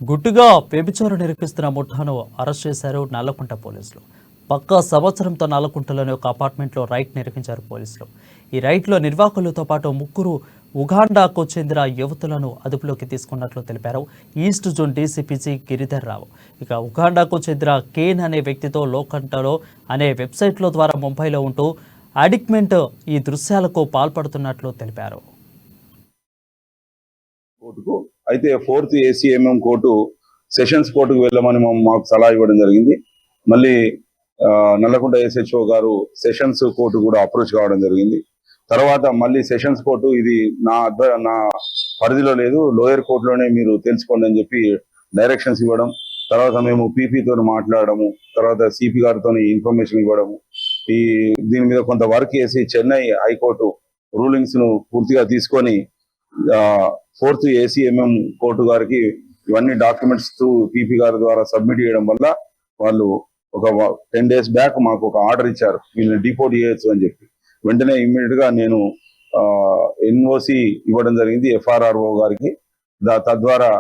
గుట్టుగా వ్యభిచారం నిరూపిస్తున్న ముఠాను అరెస్ట్ చేశారు నల్లకుంట పోలీసులు. పక్కా సంవత్సరంతో నల్లకుంటలోని ఒక అపార్ట్మెంట్లో రైడ్ నిర్వహించారు పోలీసులు. ఈ రైడ్లో నిర్వాహకులతో పాటు ముగ్గురు ఉగాండాకు చెందిన యువతులను అదుపులోకి తీసుకున్నట్లు తెలిపారు ఈస్ట్ జోన్ డీసీపీ గిరిధర్ రావు. ఇక ఉగాండాకు చెందిన కేన్ అనే వ్యక్తితో లోకంటలో అనే వెబ్సైట్లో ద్వారా ముంబైలో ఉంటూ అడిక్మెంట్ ఈ దృశ్యాలకు పాల్పడుతున్నట్లు తెలిపారు. కోర్టుకు అయితే 4th ACMM కోర్టు సెషన్స్ కోర్టుకు వెళ్ళమని మాకు సలహా ఇవ్వడం జరిగింది. మళ్ళీ నల్లకుంట SHO గారు సెషన్స్ కోర్టు కూడా అప్రోచ్ కావడం జరిగింది. తర్వాత మళ్ళీ సెషన్స్ కోర్టు ఇది నా పరిధిలో లేదు, లోయర్ కోర్టులోనే మీరు తెలుసుకోండి అని చెప్పి డైరెక్షన్స్ ఇవ్వడం, తర్వాత మేము పీపీతో మాట్లాడము, తర్వాత సిపి గారితో ఇన్ఫర్మేషన్ ఇవ్వడము, దీని మీద కొంత వర్క్ చేసి చెన్నై హైకోర్టు రూలింగ్స్ ను పూర్తిగా తీసుకొని 4th ACMM కోర్టు గారికి ఇవన్నీ డాక్యుమెంట్స్ పీపీ గారి ద్వారా సబ్మిట్ చేయడం వల్ల వాళ్ళు ఒక 10 days బ్యాక్ మాకు ఒక ఆర్డర్ ఇచ్చారు, వీళ్ళని డిపోర్ట్ చేయొచ్చు అని చెప్పి. వెంటనే ఇమ్మీడియట్ గా నేను NOC ఇవ్వడం జరిగింది FRRO గారికి. తద్వారా